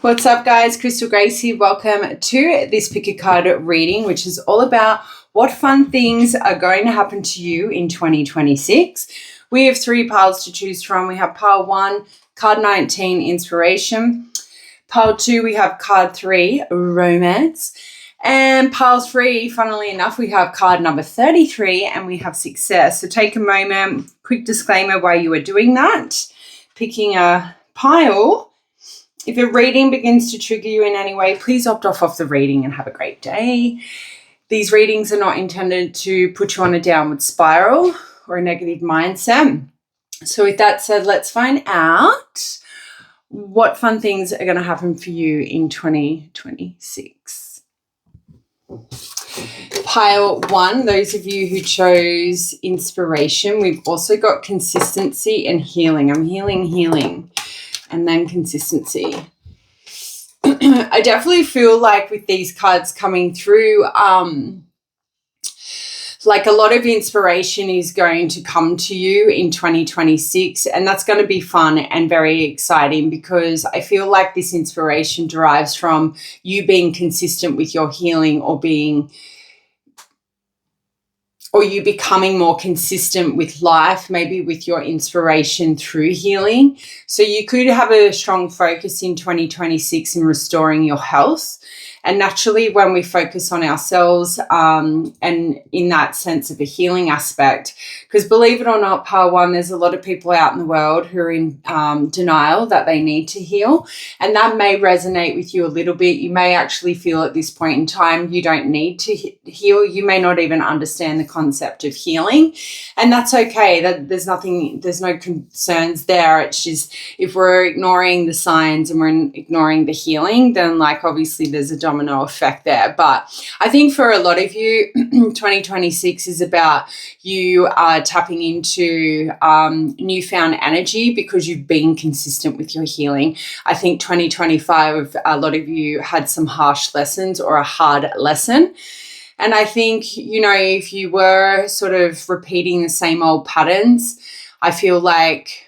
What's up, guys? Crystal Grace here. Welcome to this pick a card reading, which is all about what fun things are going to happen to you in 2026. We have three piles to choose from. We have pile 1, card 19, inspiration. Pile 2, we have card 3, romance. And pile 3, funnily enough, we have card number 33 and we have success. So take a moment, quick disclaimer why you are doing that. Picking a pile. If a reading begins to trigger you in any way, please opt off the reading and have a great day. These readings are not intended to put you on a downward spiral or a negative mindset. So with that said, let's find out what fun things are going to happen for you in 2026. Pile 1, those of you who chose inspiration, we've also got consistency and healing. I'm healing. And then consistency. I definitely feel like with these cards coming through, like a lot of inspiration is going to come to you in 2026, and that's going to be fun and very exciting because I feel like this inspiration derives from you being consistent with your healing or you becoming more consistent with life, maybe with your inspiration through healing. So you could have a strong focus in 2026 in restoring your health. And naturally, when we focus on ourselves and in that sense of a healing aspect, because believe it or not, pile 1, there's a lot of people out in the world who are in denial that they need to heal. And that may resonate with you a little bit. You may actually feel at this point in time you don't need to heal. You may not even understand the concept of healing. And that's okay. There's no concerns there. It's just if we're ignoring the signs and we're ignoring the healing, then like obviously there's a domino effect there. But I think for a lot of you, 2026 is about you tapping into newfound energy because you've been consistent with your healing. I think 2025, a lot of you had some harsh lessons or a hard lesson. And I think, if you were sort of repeating the same old patterns, I feel like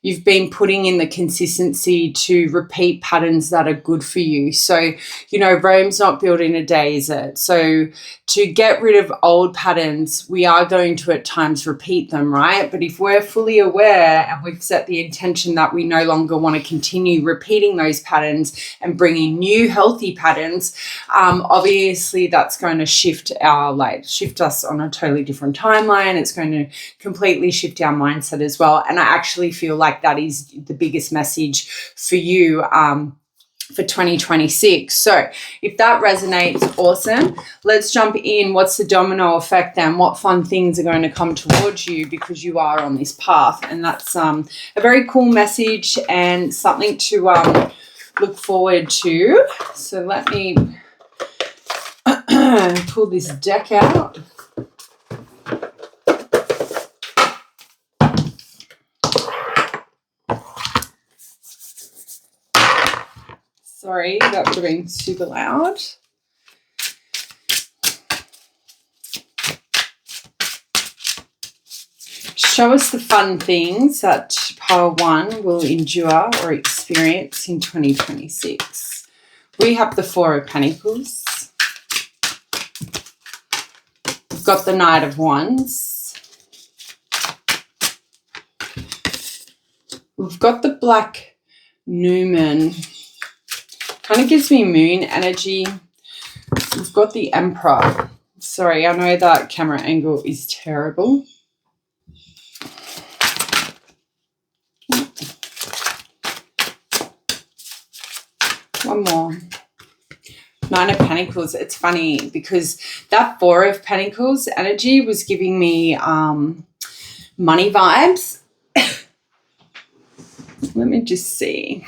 you've been putting in the consistency to repeat patterns that are good for you. So, Rome's not built in a day, is it? So to get rid of old patterns, we are going to at times repeat them, right? But if we're fully aware and we've set the intention that we no longer want to continue repeating those patterns and bringing new healthy patterns, obviously that's going to shift us on a totally different timeline. It's going to completely shift our mindset as well. And I actually feel like that is the biggest message for you for 2026. So if that resonates, awesome. Let's jump in. What's the domino effect then? What fun things are going to come towards you because you are on this path? And that's a very cool message and something to look forward to. So let me pull this deck out. Sorry, that would have been super loud. Show us the fun things that pile 1 will endure or experience in 2026. We have the 4 of Pentacles. We've got the Knight of Wands. We've got the Black Numen. Kind of gives me moon energy. We've got the Emperor. Sorry, I know that camera angle is terrible. One more. 9 of Pentacles. It's funny because that 4 of Pentacles energy was giving me money vibes. Let me just see.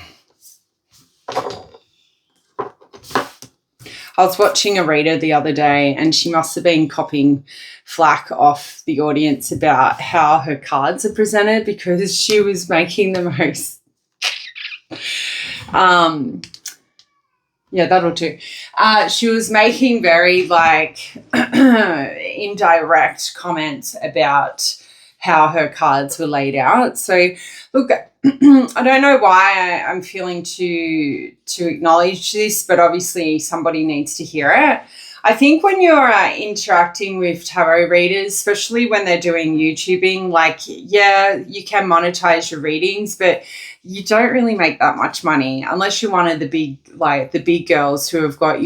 I was watching a reader the other day and she must have been copying flack off the audience about how her cards are presented because she was making the most yeah, that'll do. She was making very indirect comments about how her cards were laid out. So look, I don't know why I'm feeling to acknowledge this, but obviously somebody needs to hear it. I think when you're interacting with tarot readers, especially when they're doing YouTubing, like, yeah, you can monetize your readings, but you don't really make that much money unless you're one of the big girls who have got,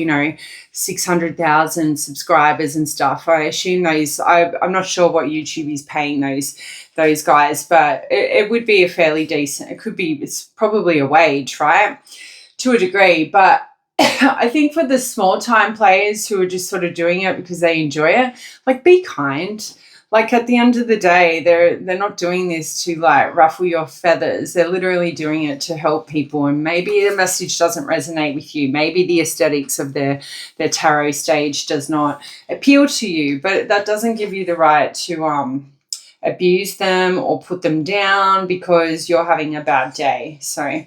600,000 subscribers and stuff. I assume I'm not sure what YouTube is paying those guys, but it would be a fairly decent, it's probably a wage, right? To a degree, but I think for the small time players who are just sort of doing it because they enjoy it, like, be kind. Like, at the end of the day, they're not doing this to like ruffle your feathers. They're literally doing it to help people. And maybe the message doesn't resonate with you. Maybe the aesthetics of their tarot stage does not appeal to you, but that doesn't give you the right to abuse them or put them down because you're having a bad day. So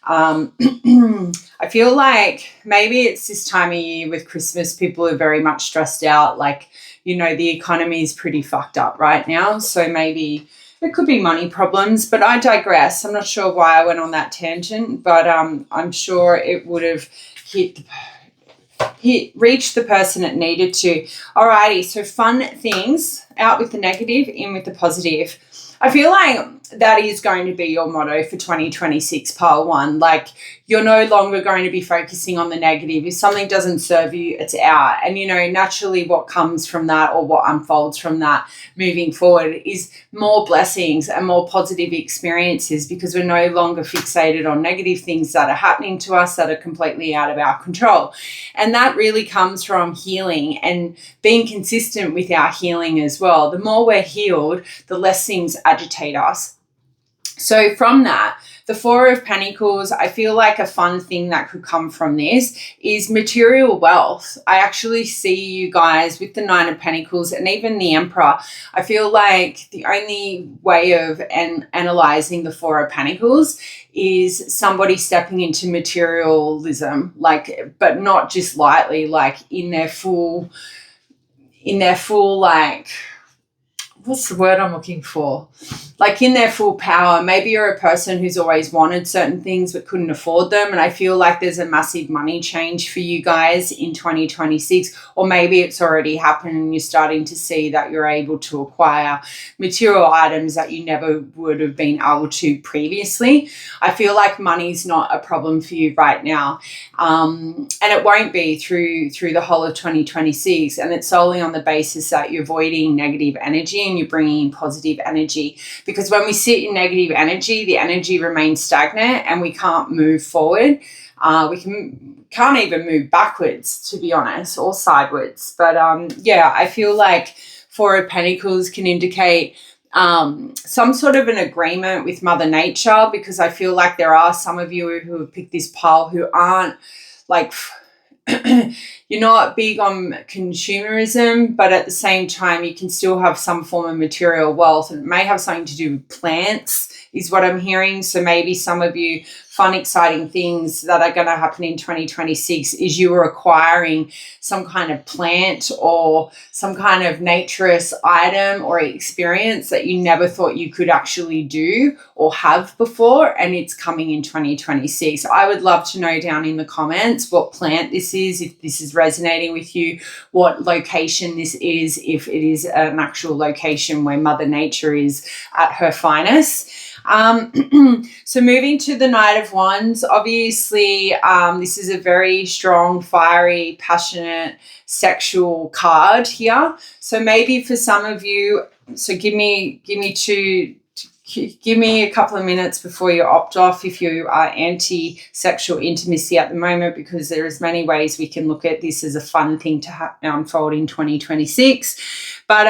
I feel like maybe it's this time of year with Christmas, people are very much stressed out. Like, the economy is pretty fucked up right now. So maybe it could be money problems, but I digress. I'm not sure why I went on that tangent, but I'm sure it would have reached the person it needed to. Alrighty, so fun things, out with the negative, in with the positive. I feel like that is going to be your motto for 2026, pile one. Like, you're no longer going to be focusing on the negative. If something doesn't serve you, it's out. And, naturally what comes from that, or what unfolds from that moving forward, is more blessings and more positive experiences, because we're no longer fixated on negative things that are happening to us that are completely out of our control. And that really comes from healing and being consistent with our healing as well. The more we're healed, the less things agitate us. So from that, the Four of Pentacles, I feel like a fun thing that could come from this is material wealth. I actually see you guys with the Nine of Pentacles and even the Emperor. I feel like the only way of analyzing the Four of Pentacles is somebody stepping into materialism, but not just lightly, like in their full, like, what's the word I'm looking for? Like, in their full power. Maybe you're a person who's always wanted certain things but couldn't afford them. And I feel like there's a massive money change for you guys in 2026. Or maybe it's already happened and you're starting to see that you're able to acquire material items that you never would have been able to previously. I feel like money's not a problem for you right now. And it won't be through the whole of 2026. And it's solely on the basis that you're avoiding negative energy and you're bringing in positive energy. Because when we sit in negative energy, the energy remains stagnant and we can't move forward. We can't even move backwards, to be honest, or sideways. But I feel like Four of Pentacles can indicate some sort of an agreement with Mother Nature, because I feel like there are some of you who have picked this pile who aren't like you're not big on consumerism, but at the same time you can still have some form of material wealth, and it may have something to do with plants is what I'm hearing. So maybe some of you, fun, exciting things that are going to happen in 2026 is you are acquiring some kind of plant or some kind of naturist item or experience that you never thought you could actually do or have before, and it's coming in 2026. I would love to know down in the comments what plant this is, if this is resonating with you, what location this is, if it is an actual location where Mother Nature is at her finest. So moving to the Knight of Wands, obviously this is a very strong, fiery, passionate, sexual card here. So maybe for some of you, so give me a couple of minutes before you opt off if you are anti-sexual intimacy at the moment, because there is many ways we can look at this as a fun thing to unfold in 2026. But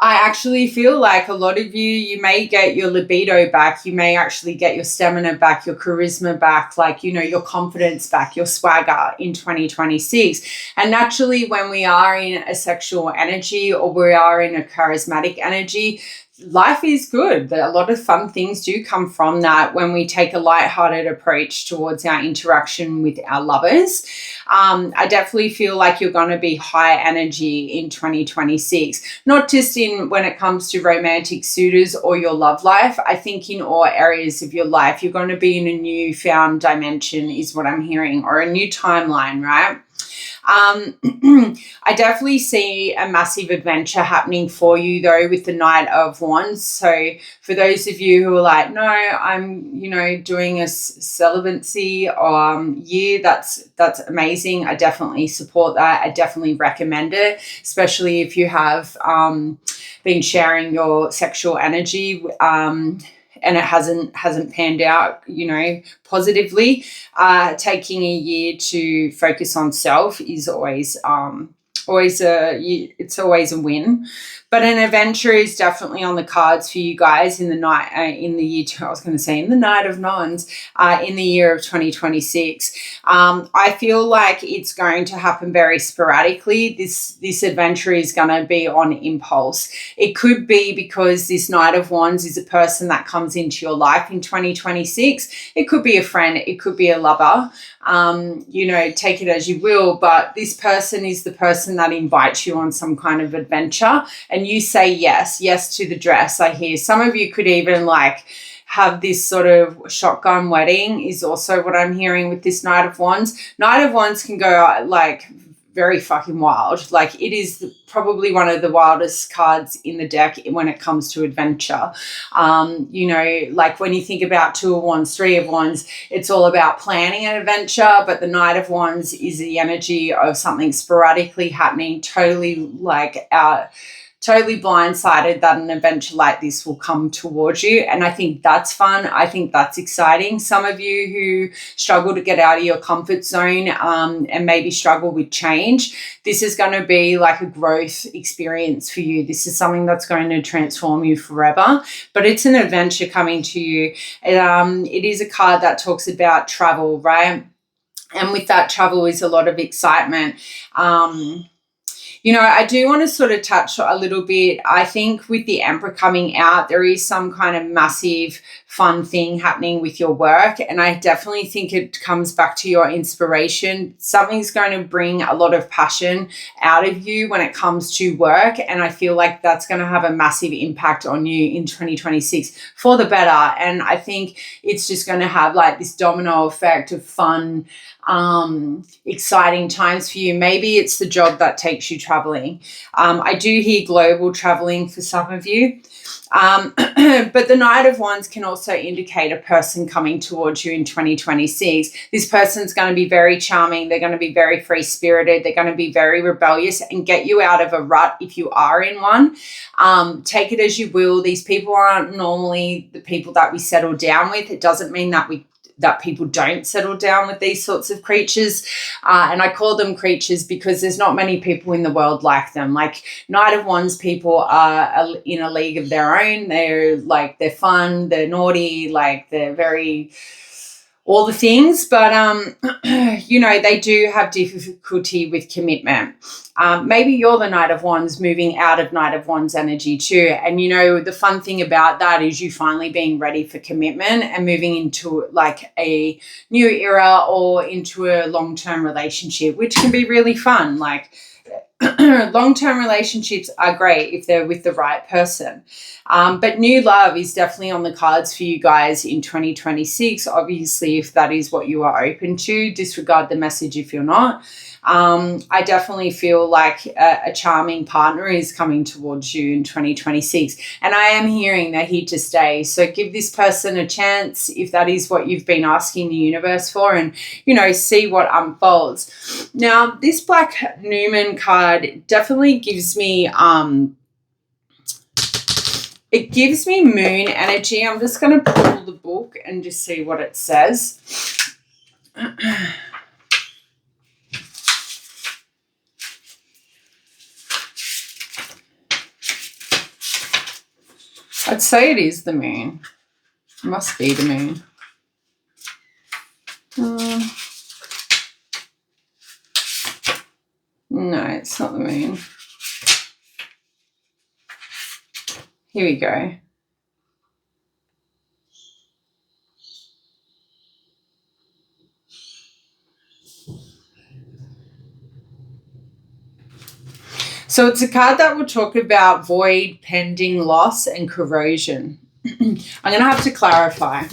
I actually feel like a lot of you may get your libido back. You may actually get your stamina back, your charisma back, your confidence back, your swagger in 2026. And naturally, when we are in a sexual energy or we are in a charismatic energy, life is good. A lot of fun things do come from that when we take a lighthearted approach towards our interaction with our lovers. I definitely feel like you're going to be high energy in 2026, not just in when it comes to romantic suitors or your love life. I think in all areas of your life, you're going to be in a newfound dimension is what I'm hearing, or a new timeline, right? I definitely see a massive adventure happening for you though with the Knight of Wands. So for those of you who are like, no, I'm, doing a celibacy year, that's amazing. I definitely support that. I definitely recommend it, especially if you have been sharing your sexual energy and it hasn't panned out, positively. Taking a year to focus on self is always a win. But an adventure is definitely on the cards for you guys in the night in the year. I was going to say in the Night of Nines in the year of 2026. I feel like it's going to happen very sporadically. This adventure is going to be on impulse. It could be because this Knight of Wands is a person that comes into your life in 2026. It could be a friend. It could be a lover. Take it as you will, but this person is the person that invites you on some kind of adventure and you say yes to the dress. I hear some of you could even have this sort of shotgun wedding is also what I'm hearing with this Knight of Wands. Knight of Wands can go very fucking wild. It is probably one of the wildest cards in the deck when it comes to adventure. When you think about Two of Wands, Three of Wands, it's all about planning an adventure, but the Knight of Wands is the energy of something sporadically happening, totally blindsided that an adventure like this will come towards you. And I think that's fun. I think that's exciting. Some of you who struggle to get out of your comfort zone and maybe struggle with change, this is going to be like a growth experience for you. This is something that's going to transform you forever, but it's an adventure coming to you. It is a card that talks about travel, right? And with that travel is a lot of excitement. I do want to sort of touch a little bit. I think with the Emperor coming out, there is some kind of massive fun thing happening with your work. And I definitely think it comes back to your inspiration. Something's going to bring a lot of passion out of you when it comes to work. And I feel like that's going to have a massive impact on you in 2026 for the better. And I think it's just going to have this domino effect of fun, exciting times for you. Maybe it's the job that takes you traveling. I do hear global traveling for some of you. But the Knight of Wands can also indicate a person coming towards you in 2026. This person's going to be very charming. They're going to be very free-spirited. They're going to be very rebellious and get you out of a rut if you are in one. Take it as you will. These people aren't normally the people that we settle down with. It doesn't mean that people don't settle down with these sorts of creatures. And I call them creatures because there's not many people in the world like them. Knight of Wands people are in a league of their own. They're fun, they're naughty, they're very all the things, but they do have difficulty with commitment. Maybe you're the Knight of Wands moving out of Knight of Wands energy too. And the fun thing about that is you finally being ready for commitment and moving into a new era or into a long-term relationship, which can be really fun. Long-term relationships are great if they're with the right person. But new love is definitely on the cards for you guys in 2026. Obviously, if that is what you are open to, disregard the message if you're not. I definitely feel like a charming partner is coming towards you in 2026. And I am hearing they're here to stay. So give this person a chance if that is what you've been asking the universe for and, see what unfolds. Now, this Black Newman card definitely gives me it gives me moon energy. I'm just going to pull the book and just see what it says. I'd say it is the moon. It must be the moon. No, it's not the moon. Here we go. So it's a card that will talk about void, pending, loss, and corrosion. I'm going to have to clarify.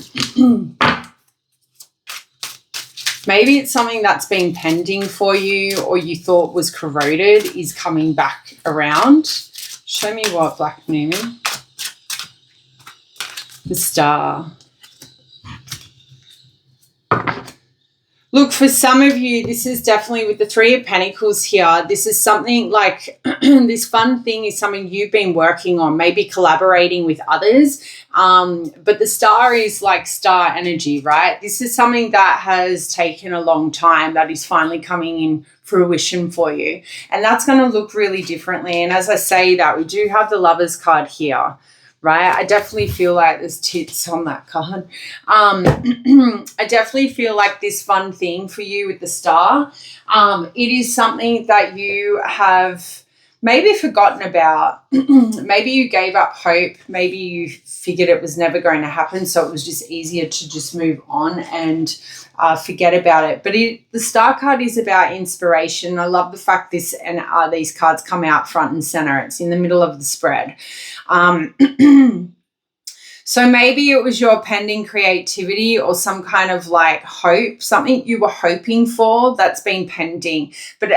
Maybe it's something that's been pending for you or you thought was corroded is coming back around. Show me what, Black Moon. The Star. Look, for some of you, this is definitely with the Three of Pentacles here. This is something like this fun thing is something you've been working on, maybe collaborating with others. But the Star is like star energy, right? This is something that has taken a long time that is finally coming in fruition for you. And that's going to look really differently. And as I say that, we do have the Lovers card here. Right, I definitely feel like there's tits on that card. I definitely feel like this fun thing for you with the Star, it is something that you have maybe forgotten about. Maybe you gave up hope. Maybe you figured it was never going to happen, so it was just easier to just move on and forget about it. But the Star card is about inspiration. I love the fact these cards come out front and center. It's in the middle of the spread. So maybe it was your pending creativity or some kind of like hope, something you were hoping for that's been pending. But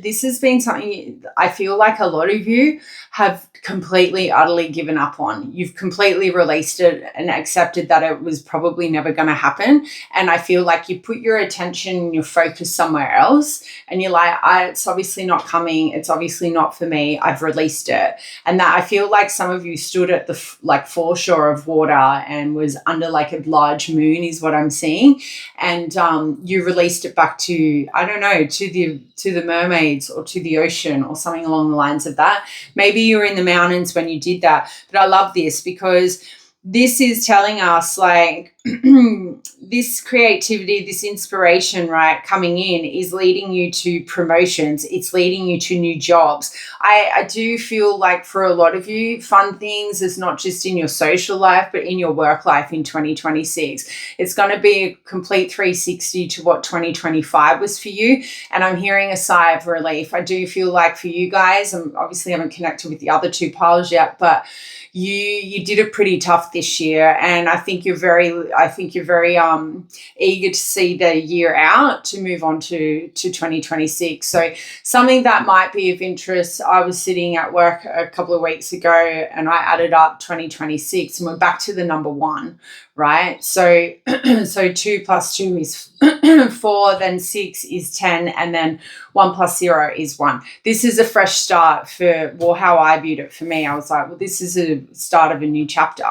this has been something I feel like a lot of you have completely, utterly given up on. You've completely released it and accepted that it was probably never going to happen. And I feel like you put your attention and your focus somewhere else and you're like, it's obviously not coming. It's obviously not for me. I've released it. And that I feel like some of you stood at the foreshore of water and was under like a large moon is what I'm seeing. And you released it back to, I don't know, to the mermaids or to the ocean or something along the lines of that. Maybe you were in the mountains when you did that. But I love this because this is telling us like this creativity, this inspiration, right, coming in is leading you to promotions. It's leading you to new jobs. I do feel like for a lot of you, fun things is not just in your social life, but in your work life in 2026. It's going to be a complete 360 to what 2025 was for you. And I'm hearing a sigh of relief. I do feel like for you guys, I obviously haven't connected with the other two piles yet, but you did it pretty tough this year, and I think you're very eager to see the year out to move on to 2026. So something that might be of interest. I was sitting at work a couple of weeks ago and I added up 2026 and we're back to the number 1, right? So 2 plus 2 is 4, then 6 is 10, and then 1 plus 0 is 1. This is a fresh start how I viewed it for me. I was like, well, this is a start of a new chapter.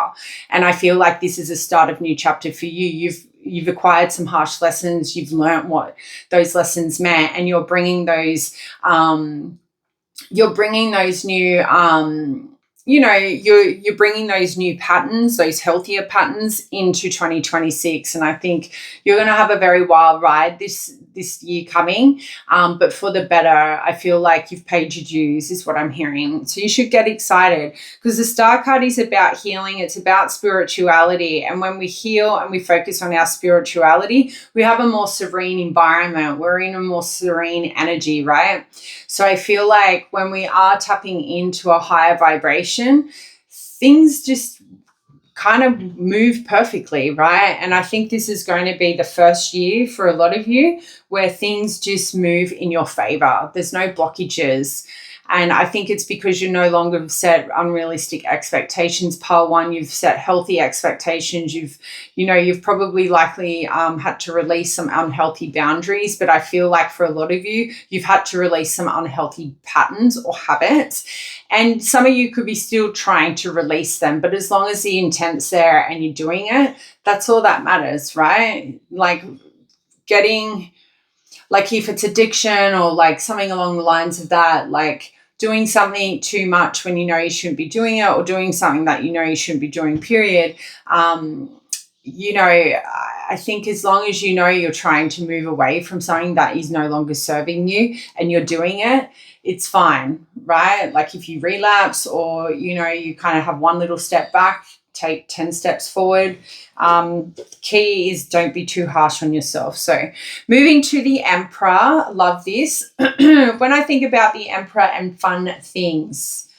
And I feel like this is a start of a new chapter for you. You've acquired some harsh lessons. You've learned what those lessons meant, and you're bringing those new, you're bringing those new patterns, those healthier patterns into 2026. And I think you're going to have a very wild ride this year coming, but for the better. I feel like you've paid your dues is what I'm hearing. So you should get excited because the Star card is about healing. It's about spirituality. And when we heal and we focus on our spirituality, we have a more serene environment. We're in a more serene energy, right? So I feel like when we are tapping into a higher vibration, things just kind of move perfectly, right? And I think this is going to be the first year for a lot of you where things just move in your favor. There's no blockages. And I think it's because you no longer set unrealistic expectations. Pile 1, you've set healthy expectations. You've probably likely had to release some unhealthy boundaries. But I feel like for a lot of you, you've had to release some unhealthy patterns or habits. And some of you could be still trying to release them. But as long as the intent's there and you're doing it, that's all that matters, right? Like if it's addiction or like something along the lines of that, like doing something too much when you know you shouldn't be doing it, or doing something that you know you shouldn't be doing, period. I think as long as you know you're trying to move away from something that is no longer serving you and you're doing it, it's fine, right? Like if you relapse or, you kind of have one little step back, take 10 steps forward. Key is don't be too harsh on yourself. So moving to the Emperor, love this. When I think about the Emperor and fun things,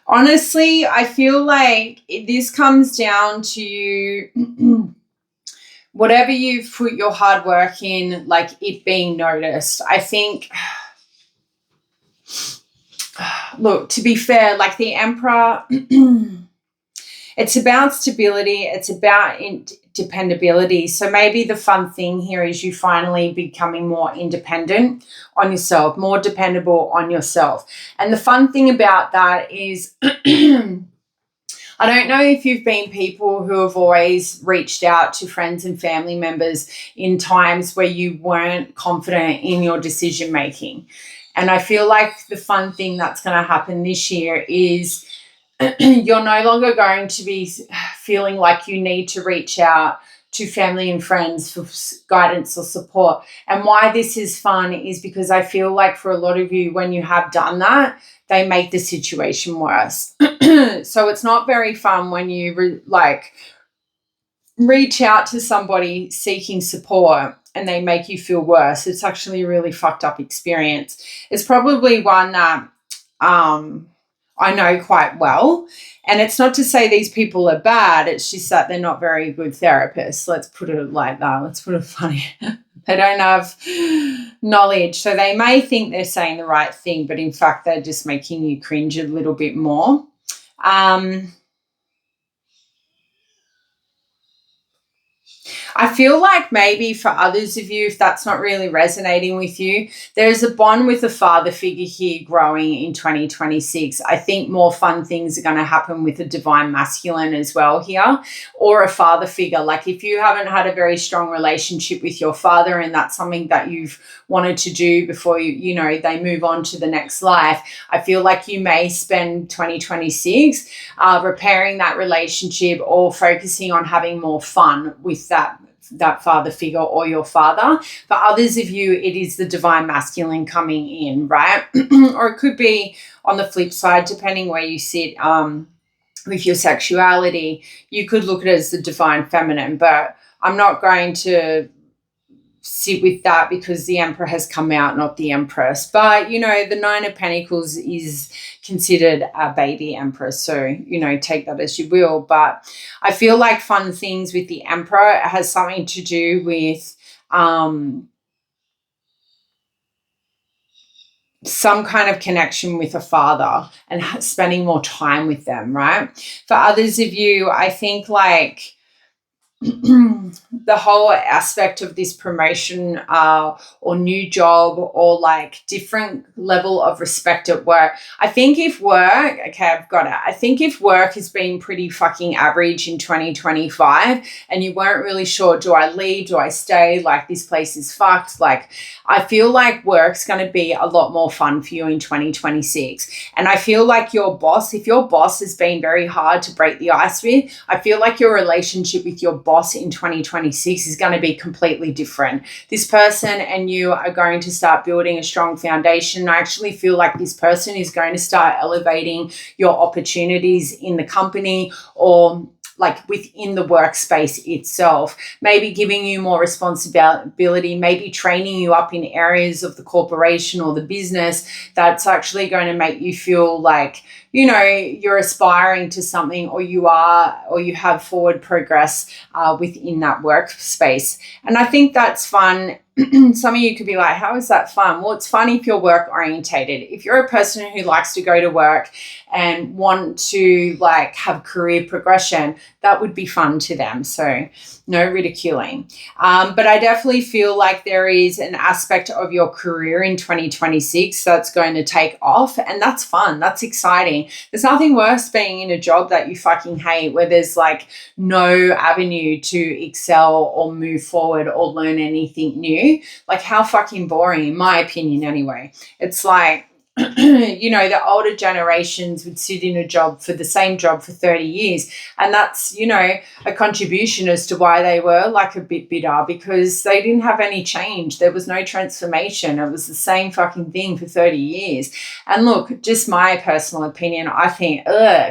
honestly, I feel like this comes down to whatever you've put your hard work in, like it being noticed. I think, look, to be fair, like the Emperor, it's about stability. It's about dependability. So maybe the fun thing here is you finally becoming more independent on yourself, more dependable on yourself. And the fun thing about that is I don't know if you've been people who have always reached out to friends and family members in times where you weren't confident in your decision making. And I feel like the fun thing that's going to happen this year is you're no longer going to be feeling like you need to reach out to family and friends for guidance or support. And why this is fun is because I feel like for a lot of you, when you have done that, they make the situation worse. So it's not very fun when you reach out to somebody seeking support and they make you feel worse. It's actually a really fucked up experience. It's probably one that I know quite well. And it's not to say these people are bad. It's just that they're not very good therapists. Let's put it like that. Let's put it funny. They don't have knowledge. So they may think they're saying the right thing, but in fact, they're just making you cringe a little bit more. I feel like maybe for others of you, if that's not really resonating with you, there's a bond with a father figure here growing in 2026. I think more fun things are going to happen with a divine masculine as well here, or a father figure. Like if you haven't had a very strong relationship with your father and that's something that you've wanted to do before they move on to the next life, I feel like you may spend 2026 repairing that relationship or focusing on having more fun with that father figure or your father. For others of you, it is the divine masculine coming in, right? Or it could be on the flip side, depending where you sit with your sexuality. You could look at it as the divine feminine, but I'm not going to sit with that because the Emperor has come out, not the Empress. But, the Nine of Pentacles is considered a baby Empress. So, take that as you will. But I feel like fun things with the Emperor has something to do with some kind of connection with a father and spending more time with them, right? For others of you, I think like the whole aspect of this promotion or new job or like different level of respect at work. I think if work has been pretty fucking average in 2025 and you weren't really sure, do I leave, do I stay, like this place is fucked, like I feel like work's going to be a lot more fun for you in 2026. And I feel like your boss, if your boss has been very hard to break the ice with, I feel like your relationship with your boss in 2026 is going to be completely different. This person and you are going to start building a strong foundation. I actually feel like this person is going to start elevating your opportunities in the company or like within the workspace itself, maybe giving you more responsibility, maybe training you up in areas of the corporation or the business that's actually going to make you feel like, you're aspiring to something or you have forward progress within that workspace. And I think that's fun. Some of you could be like, how is that fun? Well, it's fun if you're work orientated. If you're a person who likes to go to work and want to like have career progression, that would be fun to them. So no ridiculing. But I definitely feel like there is an aspect of your career in 2026 that's going to take off, and that's fun. That's exciting. There's nothing worse being in a job that you fucking hate where there's like no avenue to excel or move forward or learn anything new. Like how fucking boring, in my opinion anyway. It's like, you know, the older generations would sit in a job for the same job for 30 years. And that's, you know, a contribution as to why they were like a bit bitter, because they didn't have any change. There was no transformation. It was the same fucking thing for 30 years. And look, just my personal opinion, I think,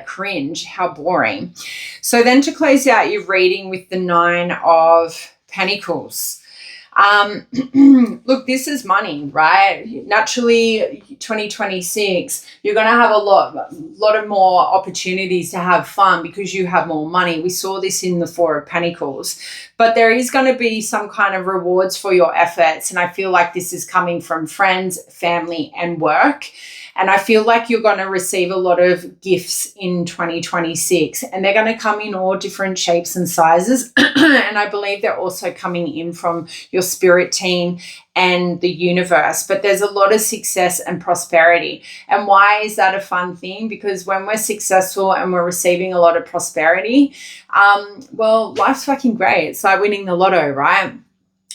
cringe, how boring. So then to close out your reading with the 9 of Pentacles. Look, this is money, right? Naturally, 2026, you're going to have a lot of more opportunities to have fun because you have more money. We saw this in the 4 of Pentacles, but there is going to be some kind of rewards for your efforts. And I feel like this is coming from friends, family, and work. And I feel like you're going to receive a lot of gifts in 2026, and they're going to come in all different shapes and sizes. And I believe they're also coming in from your spirit team and the universe. But there's a lot of success and prosperity. And why is that a fun thing? Because when we're successful and we're receiving a lot of prosperity, well, life's fucking great. It's like winning the lotto, right?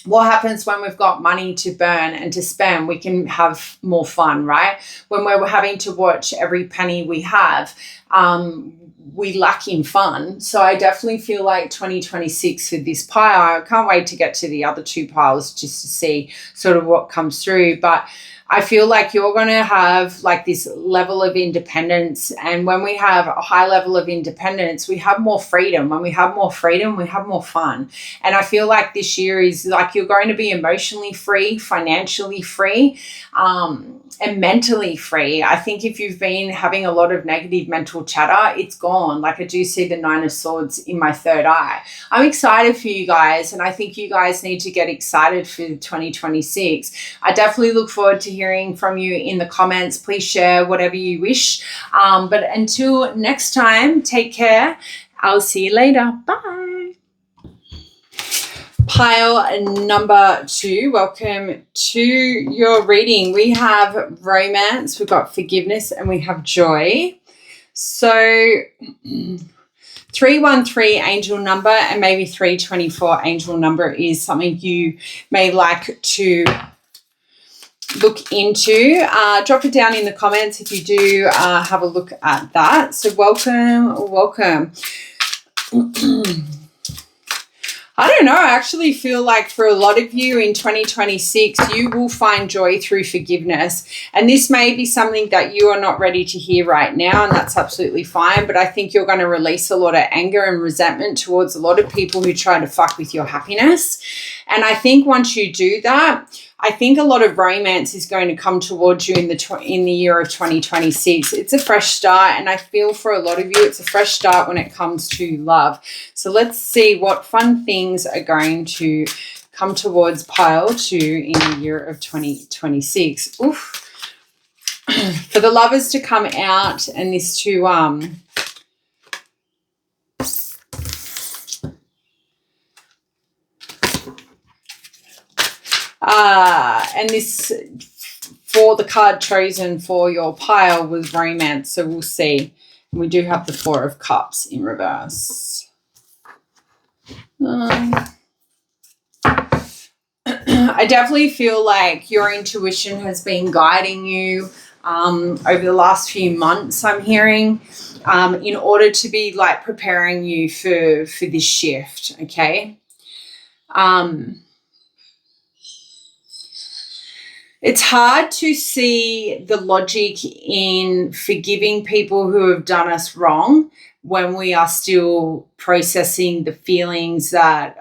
What happens when we've got money to burn and to spend? We can have more fun, right? When we're having to watch every penny we have, we lack in fun. So I definitely feel like 2026 with this pile, I can't wait to get to the other 2 piles just to see sort of what comes through. But I feel like you're going to have like this level of independence. And when we have a high level of independence, we have more freedom. When we have more freedom, we have more fun. And I feel like this year is like you're going to be emotionally free, financially free, and mentally free. I think if you've been having a lot of negative mental chatter, it's gone. Like I do see the 9 of Swords in my 3rd eye. I'm excited for you guys, and I think you guys need to get excited for 2026. I definitely look forward to hearing from you in the comments. Please share whatever you wish. But until next time, take care. I'll see you later. Bye. Pile number 2, welcome to your reading. We have romance, we've got forgiveness, and we have joy. So 313 angel number and maybe 324 angel number is something you may like to look into. Drop it down in the comments if you do have a look at that. So welcome. I don't know. I actually feel like for a lot of you in 2026, you will find joy through forgiveness. And this may be something that you are not ready to hear right now, and that's absolutely fine. But I think you're going to release a lot of anger and resentment towards a lot of people who try to fuck with your happiness. And I think once you do that, I think a lot of romance is going to come towards you in the year of 2026. It's a fresh start, and I feel for a lot of you it's a fresh start when it comes to love. So let's see what fun things are going to come towards pile 2 in the year of 2026. Oof. For the lovers to come out and this to and this for the card chosen for your pile was romance. So we'll see. We do have the 4 of Cups in reverse. I definitely feel like your intuition has been guiding you over the last few months, I'm hearing, in order to be like preparing you for this shift, okay? It's hard to see the logic in forgiving people who have done us wrong when we are still processing the feelings that,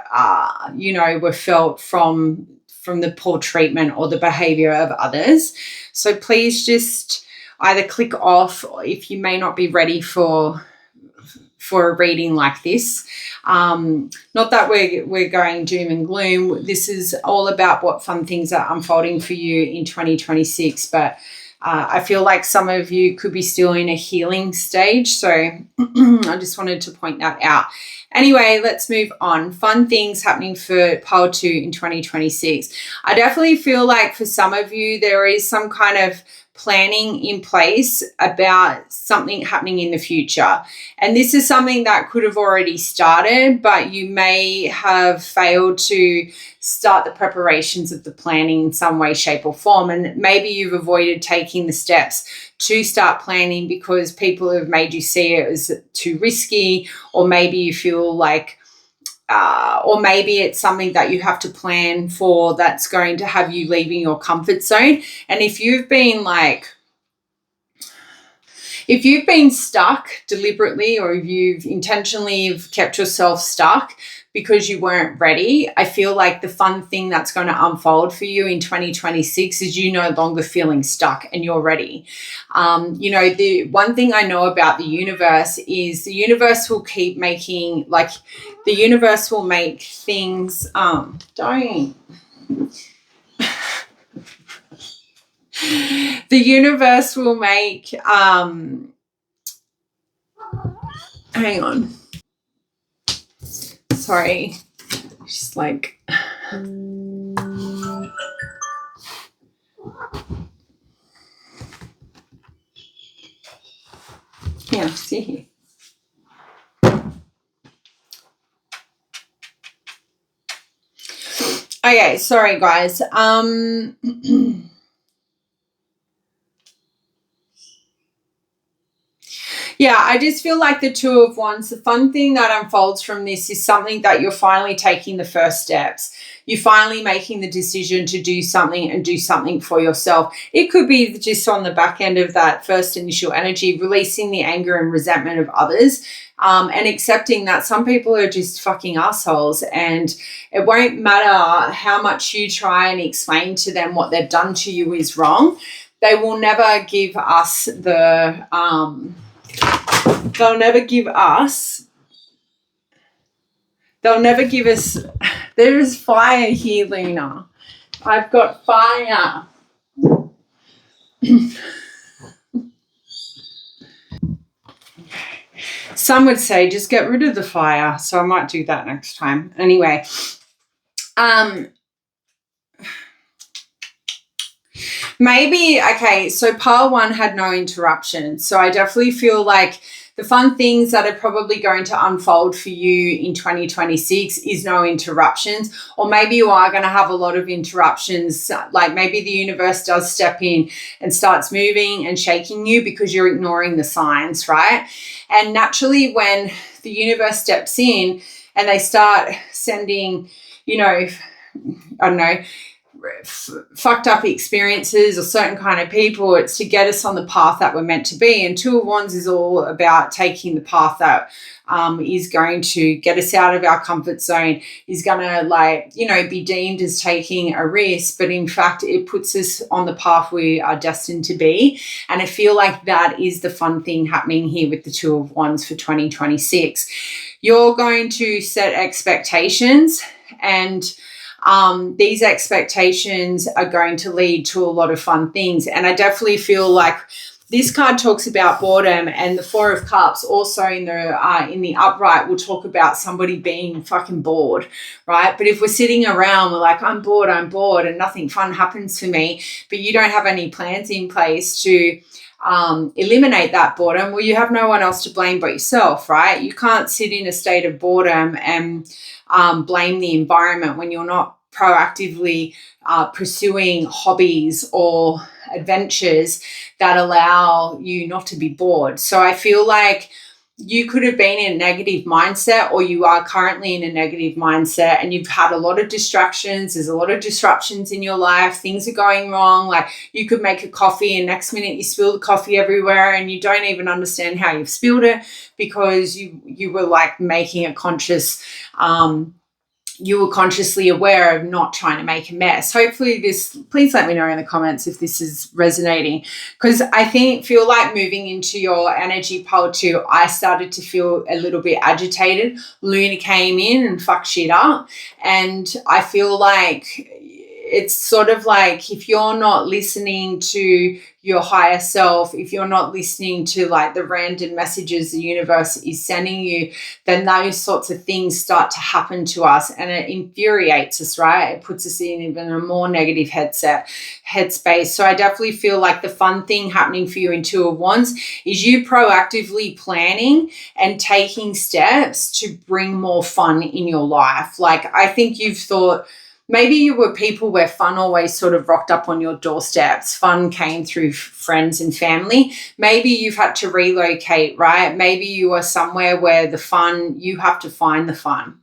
were felt from the poor treatment or the behavior of others. So please just either click off if you may not be ready for a reading like this. Not that we're going doom and gloom. This is all about what fun things are unfolding for you in 2026. But I feel like some of you could be still in a healing stage. So I just wanted to point that out. Anyway, let's move on. Fun things happening for pile 2 in 2026. I definitely feel like for some of you, there is some kind of planning in place about something happening in the future. And this is something that could have already started, but you may have failed to start the preparations of the planning in some way, shape, or form. And maybe you've avoided taking the steps to start planning because people have made you see it as too risky, or maybe you feel like or maybe it's something that you have to plan for that's going to have you leaving your comfort zone. And if you've been stuck deliberately, or if you've intentionally kept yourself stuck because you weren't ready, I feel like the fun thing that's going to unfold for you in 2026 is you no longer feeling stuck and you're ready. The one thing I know about the universe is the universe will keep making, the universe will make things, the universe will make, hang on. Sorry. Just yeah, see here. Okay, sorry guys. Yeah, I just feel like the Two of Wands, the fun thing that unfolds from this is something that you're finally taking the first steps. You're finally making the decision to do something and do something for yourself. It could be just on the back end of that first initial energy, releasing the anger and resentment of others, and accepting that some people are just fucking assholes, and it won't matter how much you try and explain to them what they've done to you is wrong. They will never give us they'll never give us, there is fire here, Luna. I've got fire. Some would say just get rid of the fire, so I might do that next time. Anyway, so pile one had no interruption. So I definitely feel like the fun things that are probably going to unfold for you in 2026 is no interruptions, or maybe you are going to have a lot of interruptions. Like maybe the universe does step in and starts moving and shaking you because you're ignoring the signs, right? And naturally when the universe steps in and they start sending, fucked up experiences or certain kind of people, it's to get us on the path that we're meant to be. And Two of Wands is all about taking the path that is going to get us out of our comfort zone, is going to be deemed as taking a risk, but in fact it puts us on the path we are destined to be. And I feel like that is the fun thing happening here with the Two of Wands for 2026. You're going to set expectations, and these expectations are going to lead to a lot of fun things. And I definitely feel like this card talks about boredom, and the Four of Cups also in the upright will talk about somebody being fucking bored, right? But if we're sitting around, we're like, I'm bored, and nothing fun happens for me, but you don't have any plans in place to eliminate that boredom, well, you have no one else to blame but yourself, right? You can't sit in a state of boredom and blame the environment when you're not proactively pursuing hobbies or adventures that allow you not to be bored. So I feel like you could have been in a negative mindset, or you are currently in a negative mindset, and you've had a lot of distractions. There's a lot of disruptions in your life. Things are going wrong. Like you could make a coffee and next minute you spill the coffee everywhere and you don't even understand how you've spilled it, because you were like making a conscious you were consciously aware of not trying to make a mess. Hopefully please let me know in the comments if this is resonating, because I feel like moving into your energy pole too, I started to feel a little bit agitated. Luna came in and fucked shit up, and I feel like it's sort of like if you're not listening to your higher self, if you're not listening to like the random messages the universe is sending you, then those sorts of things start to happen to us, and it infuriates us, right? It puts us in even a more negative headspace. So I definitely feel like the fun thing happening for you in Two of Wands is you proactively planning and taking steps to bring more fun in your life. Like, I think you've thought, maybe you were people where fun always sort of rocked up on your doorsteps. Fun came through friends and family. Maybe you've had to relocate, right? Maybe you are somewhere where you have to find the fun.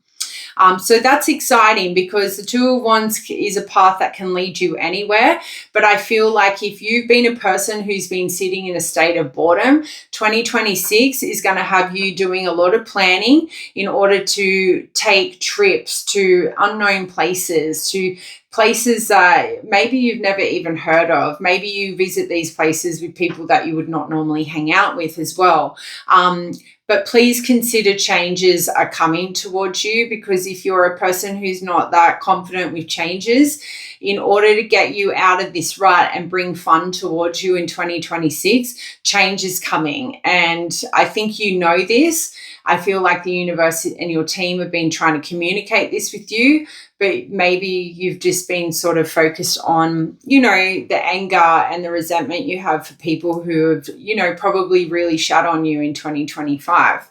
So that's exciting, because the Two of Wands is a path that can lead you anywhere. But I feel like if you've been a person who's been sitting in a state of boredom, 2026 is going to have you doing a lot of planning in order to take trips to unknown places, to places that maybe you've never even heard of. Maybe you visit these places with people that you would not normally hang out with as well. But please consider changes are coming towards you, because if you're a person who's not that confident with changes, in order to get you out of this rut and bring fun towards you in 2026, change is coming. And I think you know this. I feel like the universe and your team have been trying to communicate this with you, but maybe you've just been sort of focused on, the anger and the resentment you have for people who have, probably really shat on you in 2025.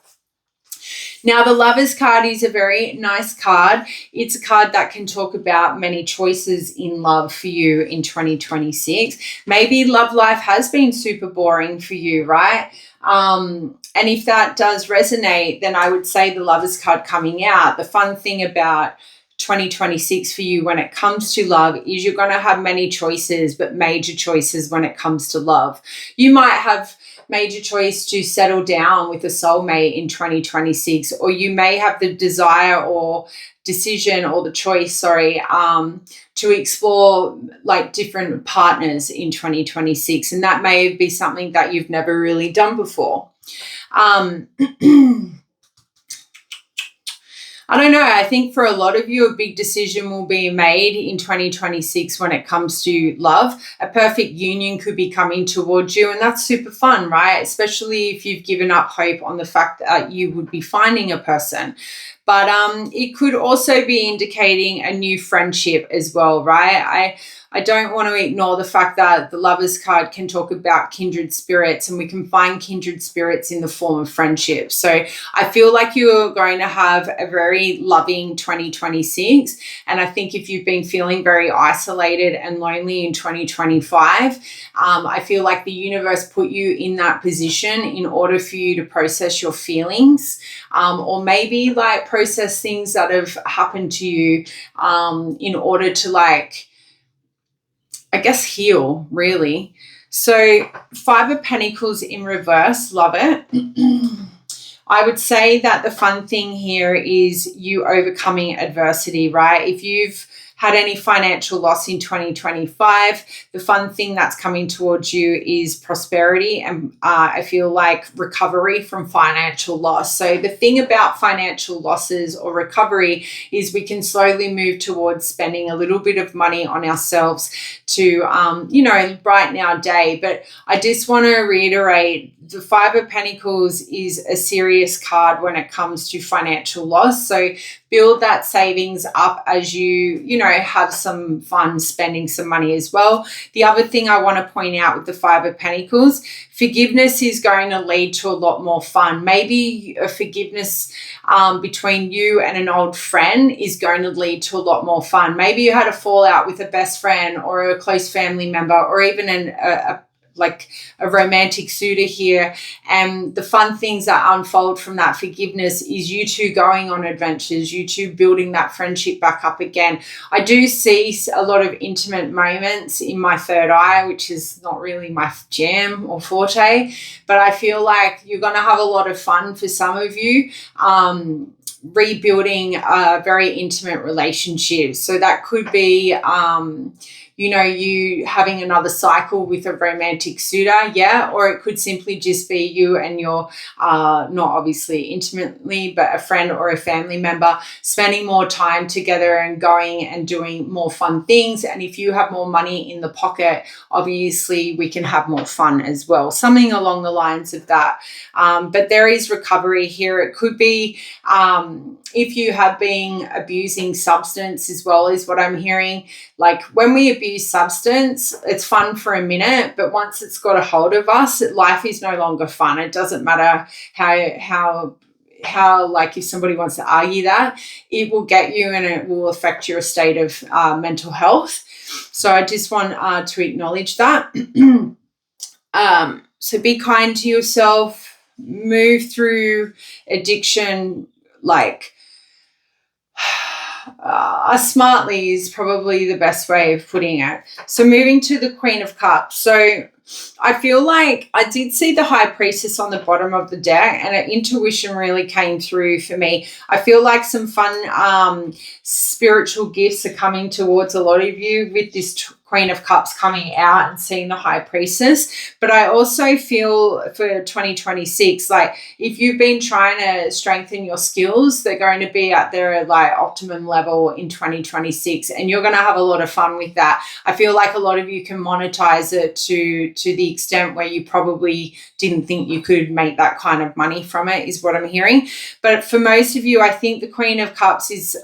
Now, the Lovers card is a very nice card. It's a card that can talk about many choices in love for you in 2026. Maybe love life has been super boring for you, right? And if that does resonate, then I would say the Lovers card coming out, the fun thing about 2026 for you when it comes to love is you're going to have many choices, but major choices when it comes to love. You might have major choice to settle down with a soulmate in 2026, or you may have the desire or decision or the choice, to explore like different partners in 2026. And that may be something that you've never really done before. I don't know. I think for a lot of you, a big decision will be made in 2026 when it comes to love. A perfect union could be coming towards you, and that's super fun, right? Especially if you've given up hope on the fact that you would be finding a person. But it could also be indicating a new friendship as well, right? I don't want to ignore the fact that the Lovers card can talk about kindred spirits, and we can find kindred spirits in the form of friendship. So I feel like you're going to have a very loving 2026. And I think if you've been feeling very isolated and lonely in 2025, I feel like the universe put you in that position in order for you to process your feelings, or maybe like process things that have happened to you, in order to heal, really. So 5 of Pentacles in reverse, love it. I would say that the fun thing here is you overcoming adversity, right? If you've had any financial loss in 2025, the fun thing that's coming towards you is prosperity and I feel like recovery from financial loss. So the thing about financial losses or recovery is we can slowly move towards spending a little bit of money on ourselves to, brighten our day. But I just want to reiterate, the 5 of Pentacles is a serious card when it comes to financial loss. So build that savings up as you have some fun spending some money as well. The other thing I want to point out with the 5 of Pentacles, forgiveness is going to lead to a lot more fun. Maybe a forgiveness between you and an old friend is going to lead to a lot more fun. Maybe you had a fallout with a best friend or a close family member, or even a romantic suitor here, and the fun things that unfold from that forgiveness is you two going on adventures, you two building that friendship back up again. I do see a lot of intimate moments in my third eye, which is not really my jam or forte, but I feel like you're going to have a lot of fun for some of you, rebuilding a very intimate relationship. So that could be you having another cycle with a romantic suitor, yeah, or it could simply just be you and your, not obviously intimately, but a friend or a family member spending more time together and going and doing more fun things. And if you have more money in the pocket, obviously we can have more fun as well, something along the lines of that. But there is recovery here. It could be if you have been abusing substance as well, is what I'm hearing. Like when we abuse substance, it's fun for a minute, but once it's got a hold of us, life is no longer fun. It doesn't matter how like if somebody wants to argue that, it will get you and it will affect your state of mental health. So I just want to acknowledge that. So be kind to yourself, move through addiction like smartly is probably the best way of putting it. So moving to the Queen of Cups. So I feel like I did see the High Priestess on the bottom of the deck, and an intuition really came through for me. I feel like some fun spiritual gifts are coming towards a lot of you with this Queen of Cups coming out and seeing the High Priestess. But I also feel for 2026, like if you've been trying to strengthen your skills, they're going to be at their like optimum level in 2026, and you're going to have a lot of fun with that. I feel like a lot of you can monetize it to the extent where you probably didn't think you could make that kind of money from it, is what I'm hearing. But for most of you, I think the Queen of Cups is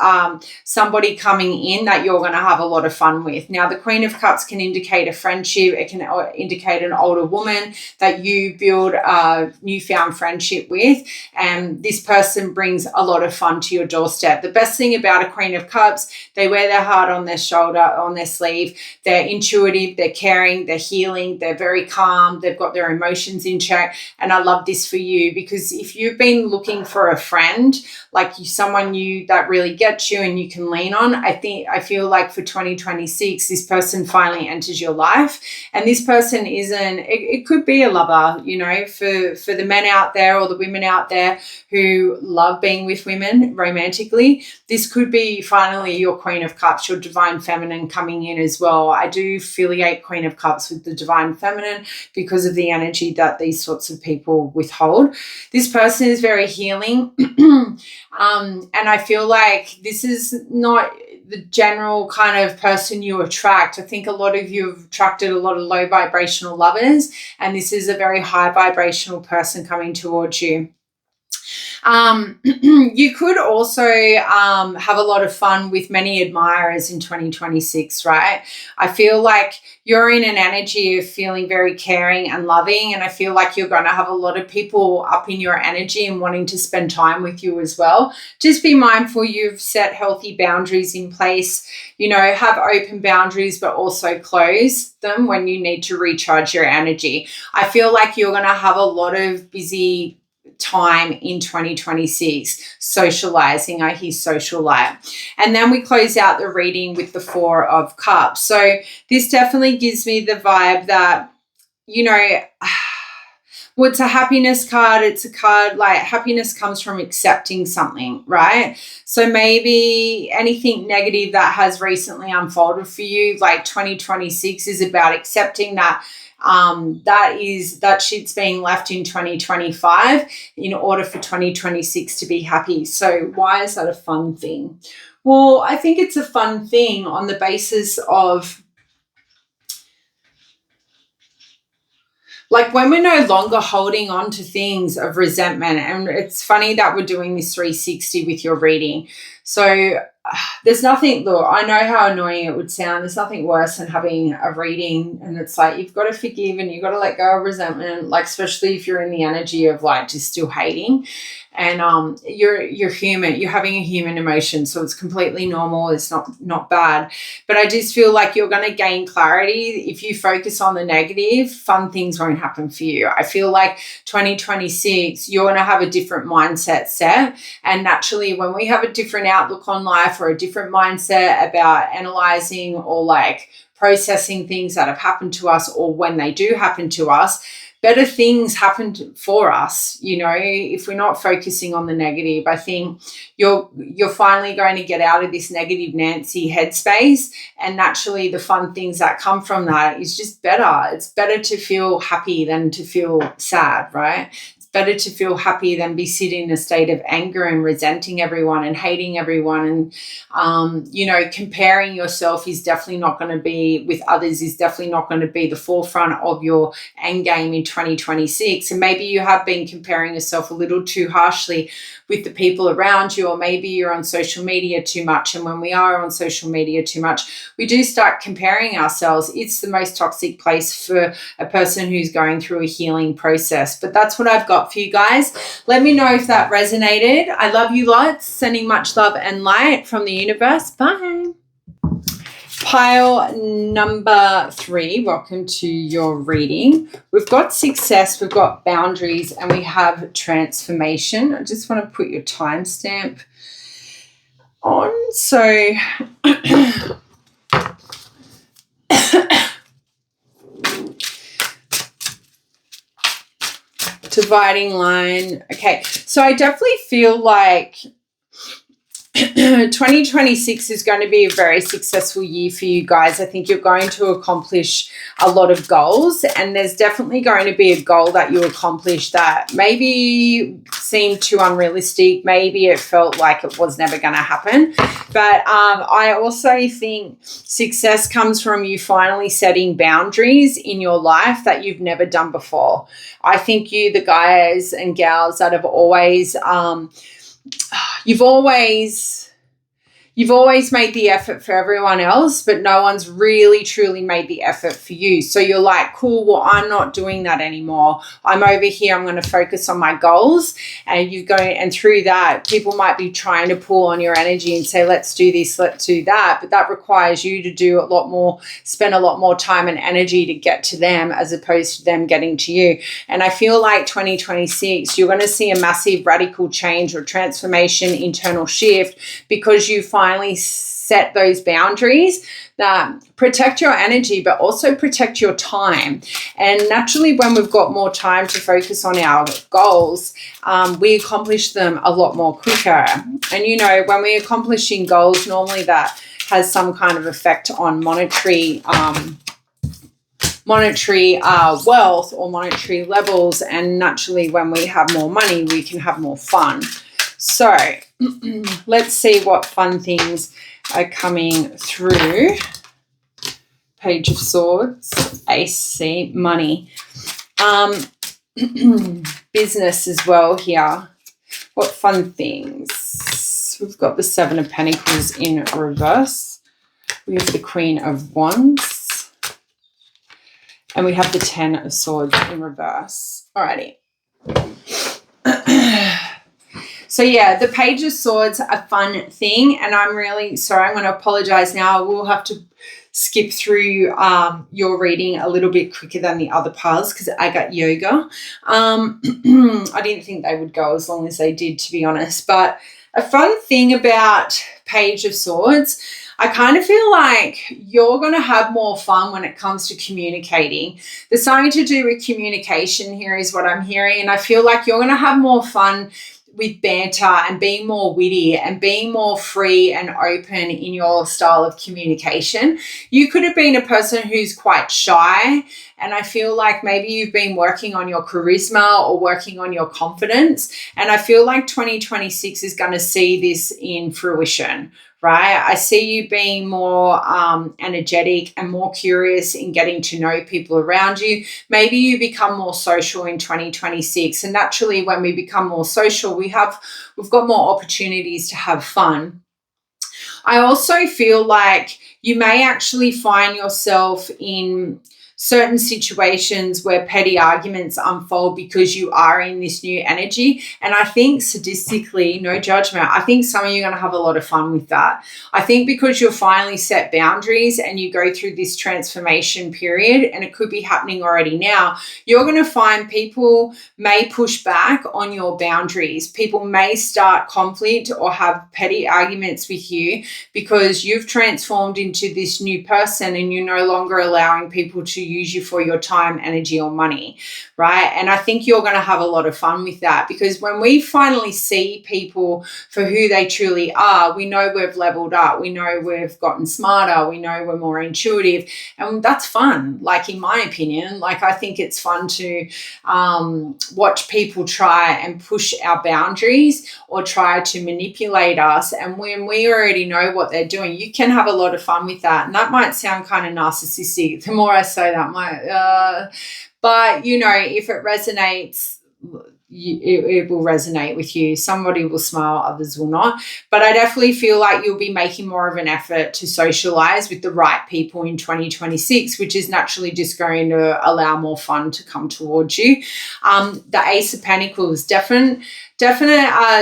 somebody coming in that you're going to have a lot of fun with. Now, the Queen of Cups can indicate a friendship. It can indicate an older woman that you build a newfound friendship with, and this person brings a lot of fun to your doorstep. The best thing about a Queen of Cups, they wear their heart on their shoulder, on their sleeve. They're intuitive, they're caring, they're healing, they're very calm, they've got their emotions in check. And I love this for you, because if you've been looking for a friend, like someone new that really gets you and you can lean on, I feel like for 2026, this person finally enters your life. And this person it could be a lover, for the men out there or the women out there who love being with women romantically. This could be finally your Queen of Cups, your divine feminine coming in as well. I do affiliate Queen of Cups with the divine feminine because of the energy that these sorts of people withhold. This person is very healing. And I feel like this is not the general kind of person you attract. I think a lot of you have attracted a lot of low vibrational lovers, and this is a very high vibrational person coming towards you. You could also have a lot of fun with many admirers in 2026, right? I feel like you're in an energy of feeling very caring and loving, and I feel like you're going to have a lot of people up in your energy and wanting to spend time with you as well. Just be mindful you've set healthy boundaries in place, have open boundaries, but also close them when you need to recharge your energy. I feel like you're going to have a lot of busy time in 2026 socializing. I hear social light. And then we close out the reading with the Four of Cups. So this definitely gives me the vibe that, well, it's a happiness card. It's a card like happiness comes from accepting something, right? So maybe anything negative that has recently unfolded for you, like 2026 is about accepting that that shit's being left in 2025 in order for 2026 to be happy. So why is that a fun thing? Well, I think it's a fun thing on the basis of like when we're no longer holding on to things of resentment. And it's funny that we're doing this 360 with your reading. So there's nothing, look, I know how annoying it would sound. There's nothing worse than having a reading and it's like you've got to forgive and you've got to let go of resentment, like especially if you're in the energy of like just still hating. And you're human, you're having a human emotion, so it's completely normal. It's not bad. But I just feel like you're going to gain clarity. If you focus on the negative, fun things won't happen for you. I feel like 2026, you're going to have a different mindset set. And naturally, when we have a different outlook on life or a different mindset about analyzing or like processing things that have happened to us or when they do happen to us, better things happen for us. You know, if we're not focusing on the negative, I think you're finally going to get out of this negative Nancy headspace, and naturally the fun things that come from that is just better. It's better to feel happy than to feel sad, right? Better to feel happy than be sitting in a state of anger and resenting everyone and hating everyone. And, you know, comparing yourself is definitely not going to be with others, is definitely not going to be the forefront of your end game in 2026. And maybe you have been comparing yourself a little too harshly with the people around you, or maybe you're on social media too much. And when we are on social media too much, we do start comparing ourselves. It's the most toxic place for a person who's going through a healing process. But that's what I've got for you guys. Let me know if that resonated. I love you lots. Sending much love and light from the universe. Bye. Pile number 3, welcome to your reading. We've got success, we've got boundaries, and we have transformation. I just want to put your timestamp on. So dividing line. Okay, so I definitely feel like 2026 is going to be a very successful year for you guys. I think you're going to accomplish a lot of goals, and there's definitely going to be a goal that you accomplish that maybe seemed too unrealistic. Maybe it felt like it was never going to happen. But I also think success comes from you finally setting boundaries in your life that you've never done before. I think you, the guys and gals that have always You've always made the effort for everyone else, but no one's really truly made the effort for you. So you're like, cool, well, I'm not doing that anymore. I'm over here. I'm going to focus on my goals. And through that, people might be trying to pull on your energy and say, let's do this, let's do that. But that requires you to do a lot more, spend a lot more time and energy to get to them as opposed to them getting to you. And I feel like 2026, you're going to see a massive radical change or transformation, internal shift, because you finally set those boundaries that protect your energy but also protect your time. And naturally, when we've got more time to focus on our goals, we accomplish them a lot more quicker. And you know, when we're accomplishing goals, normally that has some kind of effect on monetary wealth or monetary levels. And naturally, when we have more money, we can have more fun. So let's see what fun things are coming through. Page of Swords, Ace, see, money. Business as well here. What fun things? We've got the 7 of Pentacles in reverse. We have the Queen of Wands. And we have the 10 of Swords in reverse. Alrighty. So yeah, the Page of Swords, a fun thing, and I'm really sorry, I'm going to apologize now. I will have to skip through your reading a little bit quicker than the other piles because I got yoga. I didn't think they would go as long as they did, to be honest. But a fun thing about Page of Swords, I kind of feel like you're going to have more fun when it comes to communicating. There's something to do with communication here is what I'm hearing, and I feel like you're going to have more fun with banter and being more witty and being more free and open in your style of communication. You could have been a person who's quite shy, and I feel like maybe you've been working on your charisma or working on your confidence, and I feel like 2026 is going to see this in fruition. Right? I see you being more energetic and more curious in getting to know people around you. Maybe you become more social in 2026. And naturally, when we become more social, we've got more opportunities to have fun. I also feel like you may actually find yourself in certain situations where petty arguments unfold because you are in this new energy. And I think sadistically, no judgment, I think some of you are going to have a lot of fun with that. I think because you'll finally set boundaries and you go through this transformation period, and it could be happening already now, you're going to find people may push back on your boundaries. People may start conflict or have petty arguments with you because you've transformed into this new person and you're no longer allowing people to use you for your time, energy, or money, right? And I think you're going to have a lot of fun with that, because when we finally see people for who they truly are, we know we've leveled up, we know we've gotten smarter, we know we're more intuitive, and that's fun. Like, in my opinion, like, I think it's fun to watch people try and push our boundaries or try to manipulate us. And when we already know what they're doing, you can have a lot of fun with that. And that might sound kind of narcissistic. The more I say that, but you know, if it resonates, it will resonate with you. Somebody will smile, others will not. But I definitely feel like you'll be making more of an effort to socialize with the right people in 2026, which is naturally just going to allow more fun to come towards you. The Ace of Pentacles, definite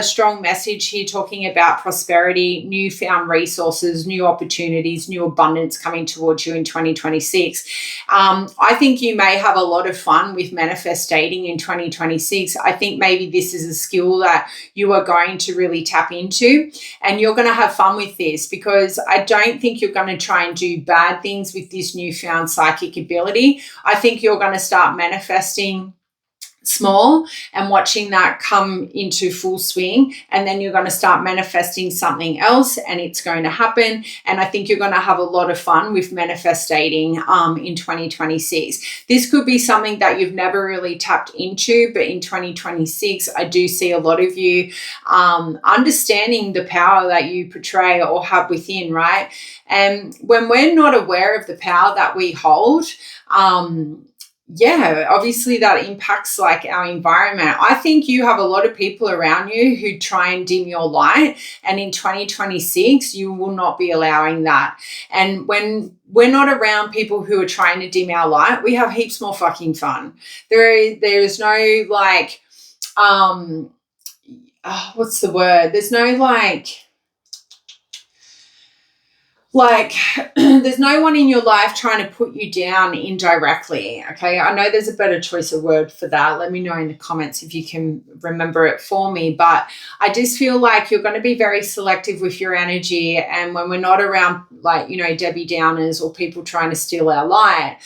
strong message here, talking about prosperity, newfound resources, new opportunities, new abundance coming towards you in 2026. I think you may have a lot of fun with manifesting in 2026. I think maybe this is a skill that you are going to really tap into, and you're going to have fun with this, because I don't think you're going to try and do bad things with this newfound psychic ability. I think you're going to start manifesting small and watching that come into full swing, and then you're going to start manifesting something else and it's going to happen. And I think you're going to have a lot of fun with manifesting in 2026. This could be something that you've never really tapped into, but in 2026 I do see a lot of you understanding the power that you portray or have within, right? And when we're not aware of the power that we hold, obviously that impacts like our environment. I think you have a lot of people around you who try and dim your light, and in 2026 you will not be allowing that. And when we're not around people who are trying to dim our light, we have heaps more fucking fun. There is no like what's the word? There's no like there's no one in your life trying to put you down indirectly, okay? I know there's a better choice of word for that. Let me know in the comments if you can remember it for me. But I just feel like you're going to be very selective with your energy, and when we're not around, like, you know, Debbie Downers or people trying to steal our light,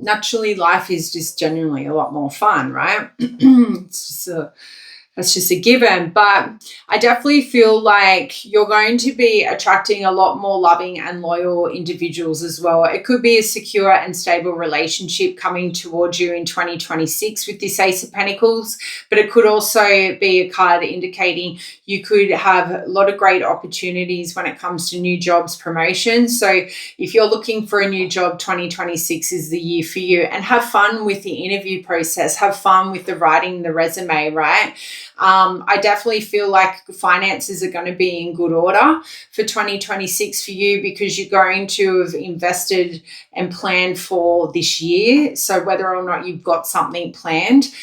naturally life is just genuinely a lot more fun, right? That's just a given. But I definitely feel like you're going to be attracting a lot more loving and loyal individuals as well. It could be a secure and stable relationship coming towards you in 2026 with this Ace of Pentacles, but it could also be a card indicating you could have a lot of great opportunities when it comes to new jobs, promotions. So if you're looking for a new job, 2026 is the year for you. And have fun with the interview process. Have fun with the writing the resume, right? I definitely feel like finances are going to be in good order for 2026 for you, because you're going to have invested and planned for this year. So whether or not you've got something planned,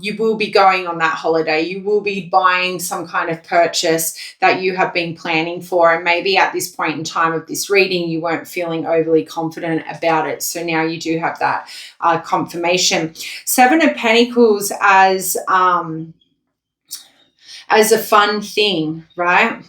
you will be going on that holiday. You will be buying some kind of purchase that you have been planning for. And maybe at this point in time of this reading, you weren't feeling overly confident about it. So now you do have that confirmation. Seven of Pentacles as a fun thing, right?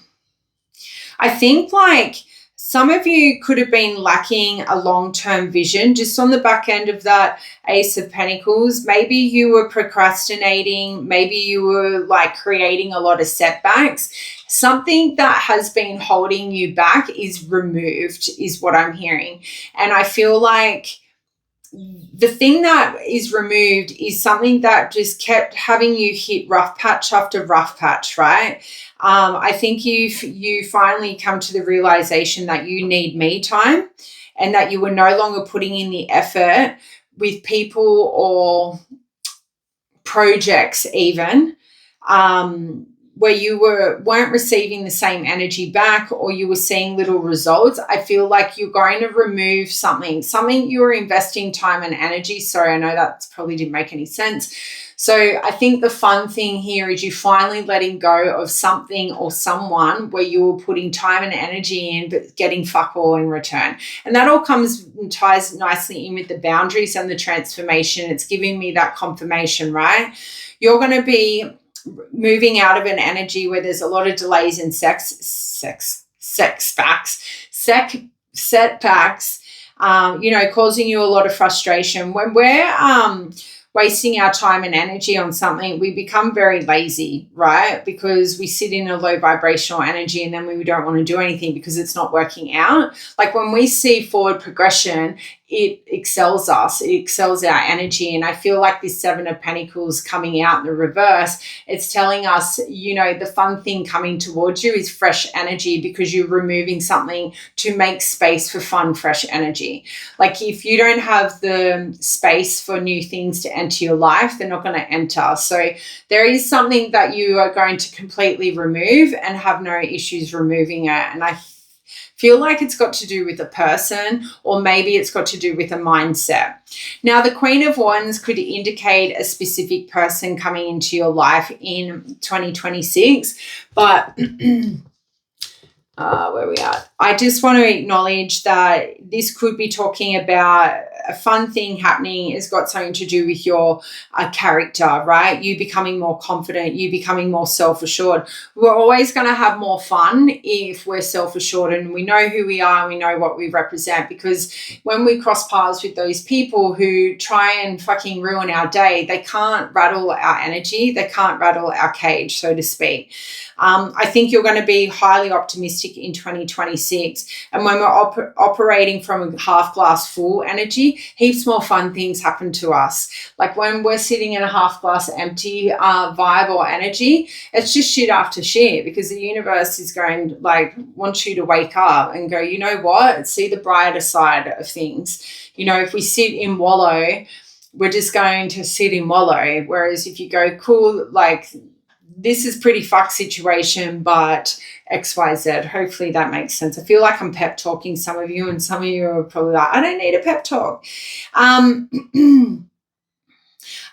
I think like some of you could have been lacking a long-term vision just on the back end of that Ace of Pentacles. Maybe you were procrastinating. Maybe you were like creating a lot of setbacks. Something that has been holding you back is removed, is what I'm hearing. And I feel like the thing that is removed is something that just kept having you hit rough patch after rough patch, right? I think you finally come to the realization that you need me time, and that you were no longer putting in the effort with people or projects even, where you weren't receiving the same energy back, or you were seeing little results. I feel like you're going to remove something you were investing time and energy. Sorry, I know that probably didn't make any sense. So I think the fun thing here is you finally letting go of something or someone where you were putting time and energy in, but getting fuck all in return. And that all comes and ties nicely in with the boundaries and the transformation. It's giving me that confirmation, right? You're going to be moving out of an energy where there's a lot of delays in setbacks. causing you a lot of frustration. When we're wasting our time and energy on something, we become very lazy, right? Because we sit in a low vibrational energy and then we don't want to do anything because it's not working out. Like when we see forward progression, it excels us, it excels our energy. And I feel like this Seven of Pentacles coming out in the reverse, it's telling us, the fun thing coming towards you is fresh energy, because you're removing something to make space for fun, fresh energy. Like if you don't have the space for new things to enter your life, they're not going to enter. So there is something that you are going to completely remove and have no issues removing it. And I feel like it's got to do with a person, or maybe it's got to do with a mindset. Now, the Queen of Wands could indicate a specific person coming into your life in 2026, but where we are, I just want to acknowledge that this could be talking about a fun thing happening. Has got something to do with your character, right? You becoming more confident, you becoming more self-assured. We're always going to have more fun if we're self-assured and we know who we are and we know what we represent, because when we cross paths with those people who try and fucking ruin our day, they can't rattle our energy, they can't rattle our cage, so to speak. I think you're going to be highly optimistic in 2026. And when we're operating from a half glass full energy, heaps more fun things happen to us. Like when we're sitting in a half glass empty vibe or energy, it's just shit after shit, because the universe is going, wants you to wake up and go, you know what? See the brighter side of things. If we sit in wallow, we're just going to sit in wallow. Whereas if you go, cool, this is pretty fucked situation, but XYZ. Hopefully that makes sense. I feel like I'm pep talking some of you, and some of you are probably like, I don't need a pep talk.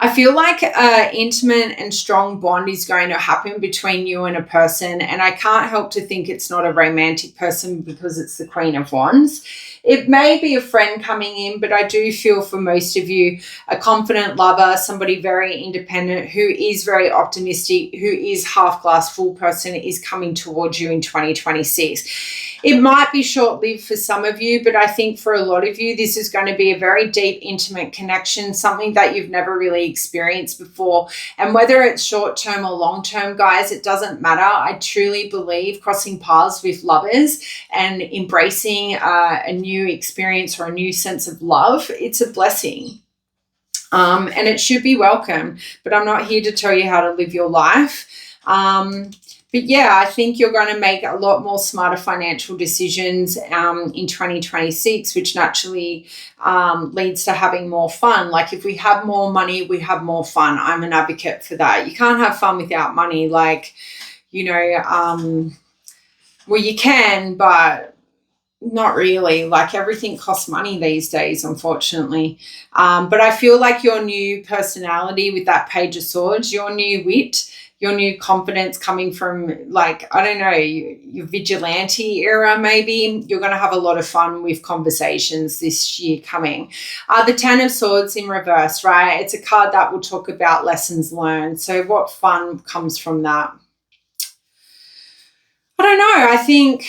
I feel like an intimate and strong bond is going to happen between you and a person, and I can't help to think it's not a romantic person because it's the Queen of Wands. It may be a friend coming in, but I do feel for most of you, a confident lover, somebody very independent, who is very optimistic, who is half glass full person, is coming towards you in 2026. It might be short-lived for some of you, but I think for a lot of you, this is going to be a very deep, intimate connection, something that you've never really experienced before. And whether it's short-term or long-term, guys, it doesn't matter. I truly believe crossing paths with lovers and embracing a new experience or a new sense of love, it's a blessing. And it should be welcome. But I'm not here to tell you how to live your life. But yeah, I think you're going to make a lot more smarter financial decisions in 2026, which naturally leads to having more fun. Like if we have more money, we have more fun. I'm an advocate for that. You can't have fun without money. Well, you can, but not really. Like everything costs money these days, unfortunately. But I feel like your new personality with that Page of Swords, your new wit, your new confidence coming from, your vigilante era, maybe. You're going to have a lot of fun with conversations this year coming. The Ten of Swords in reverse, right? It's a card that will talk about lessons learned. So what fun comes from that? I don't know. I think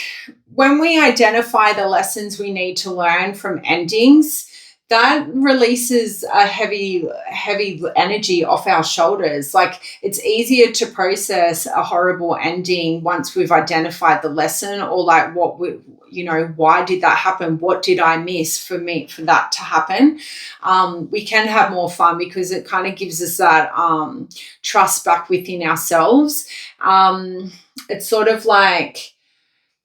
when we identify the lessons we need to learn from endings, that releases a heavy energy off our shoulders. Like it's easier to process a horrible ending once we've identified the lesson, or why did that happen? What did I miss for that to happen? We can have more fun because it kind of gives us that trust back within ourselves. It's sort of like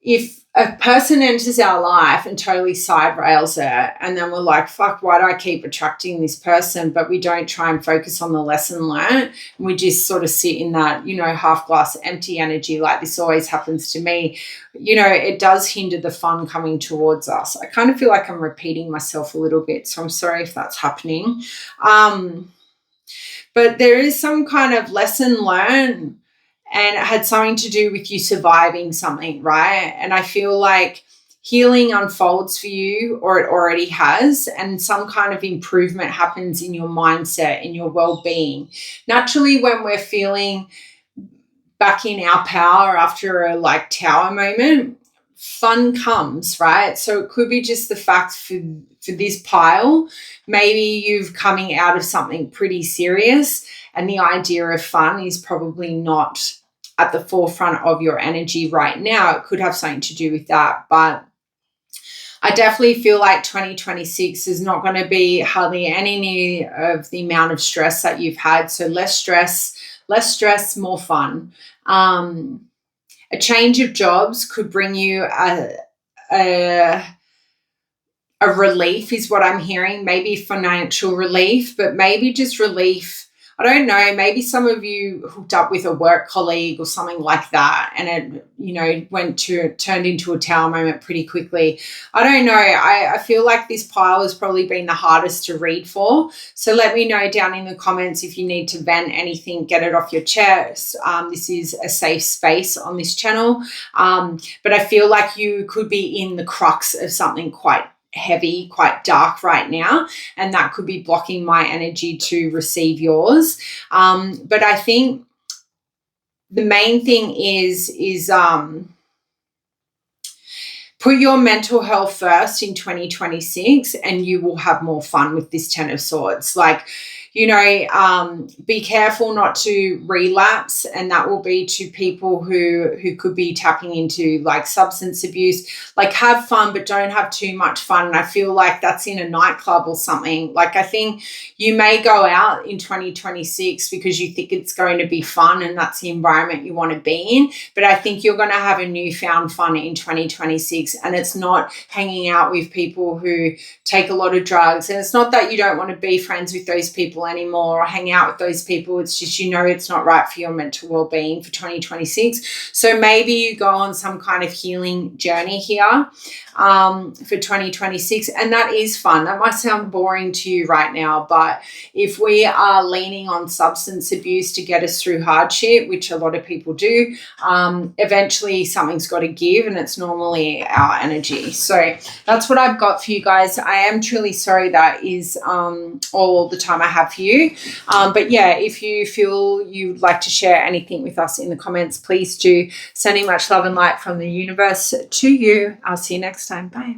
if a person enters our life and totally side rails it, and then we're like, fuck, why do I keep attracting this person? But we don't try and focus on the lesson learned. And we just sort of sit in that, half glass empty energy, like this always happens to me. It does hinder the fun coming towards us. I kind of feel like I'm repeating myself a little bit, so I'm sorry if that's happening. But there is some kind of lesson learned, and it had something to do with you surviving something, right? And I feel like healing unfolds for you, or it already has, and some kind of improvement happens in your mindset, in your well-being. Naturally, when we're feeling back in our power after a tower moment, fun comes, right? So it could be just the fact for this pile, maybe you've coming out of something pretty serious and the idea of fun is probably not at the forefront of your energy right now. It could have something to do with that, but I definitely feel like 2026 is not going to be hardly any of the amount of stress that you've had. So less stress, more fun. A change of jobs could bring you a relief is what I'm hearing, maybe financial relief, but maybe just relief. I don't know, maybe some of you hooked up with a work colleague or something like that and it, turned into a tower moment pretty quickly. I don't know. I feel like this pile has probably been the hardest to read for. So let me know down in the comments if you need to vent anything, get it off your chest. This is a safe space on this channel. But I feel like you could be in the crux of something quite heavy, quite dark right now, and that could be blocking my energy to receive yours. But I think the main thing is put your mental health first in 2026 and you will have more fun with this 10 of Swords. Like, be careful not to relapse, and that will be to people who could be tapping into like substance abuse. Like, have fun, but don't have too much fun. And I feel like that's in a nightclub or something. Like, I think you may go out in 2026 because you think it's going to be fun and that's the environment you want to be in. But I think you're going to have a newfound fun in 2026, and it's not hanging out with people who take a lot of drugs. And it's not that you don't want to be friends with those people anymore or hang out with those people. It's just, it's not right for your mental well-being for 2026. So maybe you go on some kind of healing journey here for 2026, and that is fun. That might sound boring to you right now, but if we are leaning on substance abuse to get us through hardship, which a lot of people do, eventually something's got to give, and it's normally our energy. So that's what I've got for you guys. I am truly sorry that is all the time I have for you. But yeah, if you feel you'd like to share anything with us in the comments, please do. Sending much love and light from the universe to you. I'll see you next time. Bye.